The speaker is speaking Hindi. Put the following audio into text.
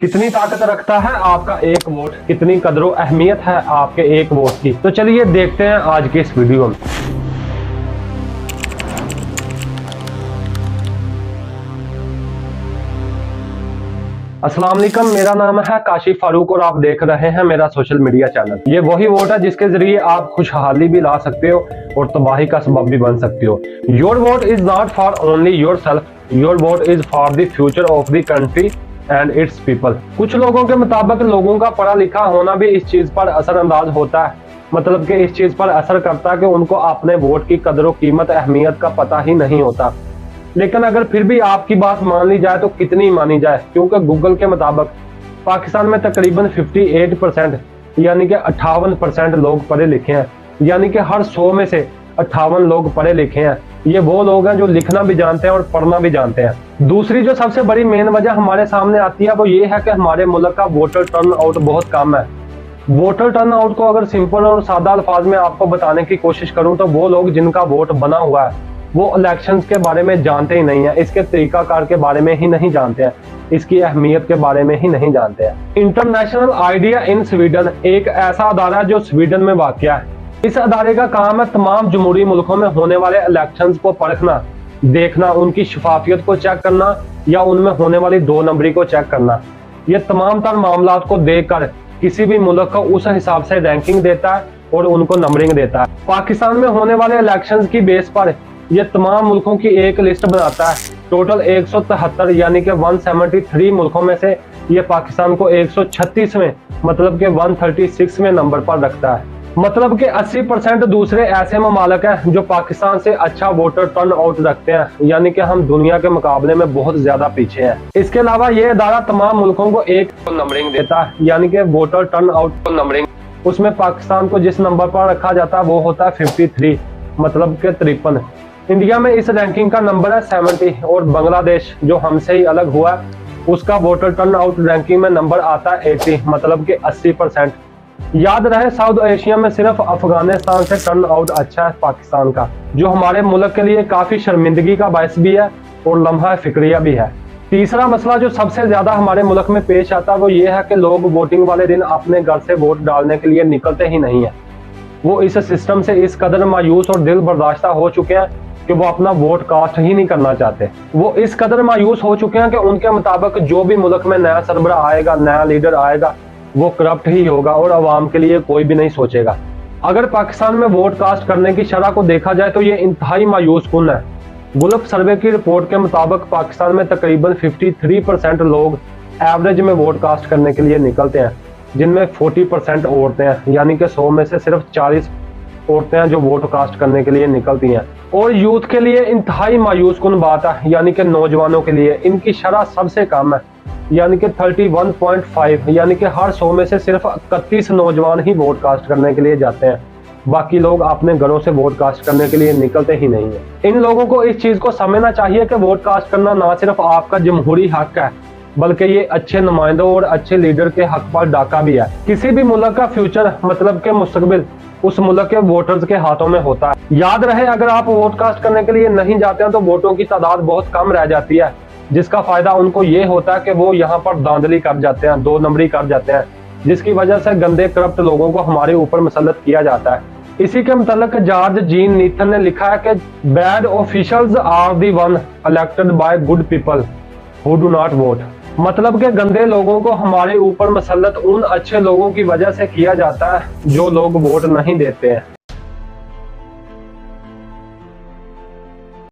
कितनी ताकत रखता है आपका एक वोट, कितनी कदरो अहमियत है आपके एक वोट की। तो चलिए देखते हैं आज के इस वीडियो में। अस्सलाम वालेकुम, मेरा नाम है काशिफ फारूक और आप देख रहे हैं मेरा सोशल मीडिया चैनल। ये वही वोट है जिसके जरिए आप खुशहाली भी ला सकते हो और तबाही का सबब भी बन सकते हो। Your vote is not for only your self, your vote is for the future of the country and it's people. कुछ लोगों के मुताबिक लोगों का पढ़ा लिखा होना भी इस चीज पर असरअंदाज होता है, मतलब कि इस चीज पर असर करता है कि उनको अपने वोट की कदर कीमत अहमियत का पता ही नहीं होता। लेकिन अगर फिर भी आपकी बात मान ली जाए तो कितनी मानी जाए, क्योंकि गूगल के मुताबिक पाकिस्तान में तकरीबन 58% यानी कि 58% लोग पढ़े लिखे हैं, यानी कि हर 100 में से 58 लोग पढ़े लिखे हैं। ये वो लोग हैं जो लिखना भी जानते हैं और पढ़ना भी जानते हैं। दूसरी जो सबसे बड़ी मेन वजह हमारे सामने आती है वो ये है कि हमारे मुल्क का वोटर टर्न आउट बहुत कम है। वोटर टर्न आउट को अगर सिंपल और सादा अल्फाज में आपको बताने की कोशिश करूं तो वो लोग जिनका वोट बना हुआ है वो इलेक्शंस के बारे में जानते ही नहीं है, इसके तरीकाकार के बारे में ही नहीं जानते हैं, इसकी अहमियत के बारे में ही नहीं जानते हैं। इंटरनेशनल आइडिया इन स्वीडन एक ऐसा अदारा जो स्वीडन में वाक़या है। इस अदारे का काम है तमाम जमहूरी मुल्कों में होने वाले इलेक्शंस को परखना, देखना, उनकी शफाफियत को चेक करना या उनमें होने वाली 2 नंबरी को चेक करना। ये तमाम तर मामला को देखकर किसी भी मुल्क को उस हिसाब से रैंकिंग देता है और उनको नंबरिंग देता है। पाकिस्तान में होने वाले इलेक्शंस की बेस पर ये तमाम मुल्कों की एक लिस्ट बनाता है। टोटल 173 यानी कि 173 मुल्कों में से ये पाकिस्तान को 136वें मतलब कि 136वें नंबर पर रखता है। मतलब कि 80% दूसरे ऐसे ममालिक हैं जो पाकिस्तान से अच्छा वोटर टर्न आउट रखते हैं, यानी कि हम दुनिया के मुकाबले में बहुत ज्यादा पीछे हैं। इसके अलावा ये अदारा तमाम मुल्कों को एक नंबरिंग देता है, यानी कि वोटर टर्न आउट नंबरिंग। उसमें पाकिस्तान को जिस नंबर पर रखा जाता है वो होता है 53 मतलब के 53। इंडिया में इस रैंकिंग का नंबर है 70 और बांग्लादेश जो हमसे ही अलग हुआ है उसका वोटर टर्न आउट रैंकिंग में नंबर आता है 80 मतलब कि 80%। याद रहे साउथ एशिया में सिर्फ अफगानिस्तान से टर्न आउट अच्छा है पाकिस्तान का, जो हमारे मुल्क के लिए काफी शर्मिंदगी का बायस भी है और लम्हा फिक्रिया भी है। तीसरा मसला जो सबसे ज्यादा हमारे मुल्क में पेश आता है वो ये है कि लोग वोटिंग वाले दिन अपने घर से वोट डालने के लिए निकलते ही नहीं है। वो इस सिस्टम से इस कदर मायूस और दिल बर्दाश्ता हो चुके हैं कि वो अपना वोट कास्ट ही नहीं करना चाहते। वो इस कदर मायूस हो चुके हैं कि उनके मुताबिक जो भी मुल्क में नया सरबरा आएगा, नया लीडर आएगा, वो करप्ट ही होगा और अवाम के लिए कोई भी नहीं सोचेगा। अगर पाकिस्तान में वोट कास्ट करने की शरह को देखा जाए तो ये इंतहाई मायूस कुन है। गुल्फ सर्वे की रिपोर्ट के मुताबिक पाकिस्तान में तकरीबन 53% लोग एवरेज में वोट कास्ट करने के लिए निकलते हैं, जिनमें 40% औरतें हैं, यानी कि 100 में से सिर्फ 40 औरतें हैं जो वोट कास्ट करने के लिए निकलती हैं। और यूथ के लिए इंतहाई मायूस कुन बात है, यानी कि नौजवानों के लिए इनकी शरह सबसे कम है, यानी कि 31.5, यानी कि हर 100 में से सिर्फ 31 नौजवान ही वोट कास्ट करने के लिए जाते हैं। बाकी लोग अपने घरों से वोट कास्ट करने के लिए निकलते ही नहीं है। इन लोगों को इस चीज को समझना चाहिए कि वोट कास्ट करना ना सिर्फ आपका जमहूरी हक है बल्कि ये अच्छे नुमाइंदों और अच्छे लीडर के हक पर डाका भी है। किसी भी मुल्क का फ्यूचर मतलब के मुस्तकबिल उस मुल्क के वोटर्स के हाथों में होता है। याद रहे अगर आप वोट कास्ट करने के लिए नहीं जाते हैं तो वोटों की तादाद बहुत कम रह जाती है, जिसका फायदा उनको ये होता है कि वो यहाँ पर धांधली कर जाते हैं, 2 नंबरी कर जाते हैं, जिसकी वजह से गंदे करप्ट लोगों को हमारे ऊपर मुसल्लत किया जाता है। इसी के मुतालिक जॉर्ज जीन नीथन ने लिखा है कि bad officials are the one elected by good people who do not vote. मतलब कि गंदे लोगों को हमारे ऊपर मुसल्लत उन अच्छे लोगों की वजह से किया जाता है जो लोग वोट नहीं देते हैं।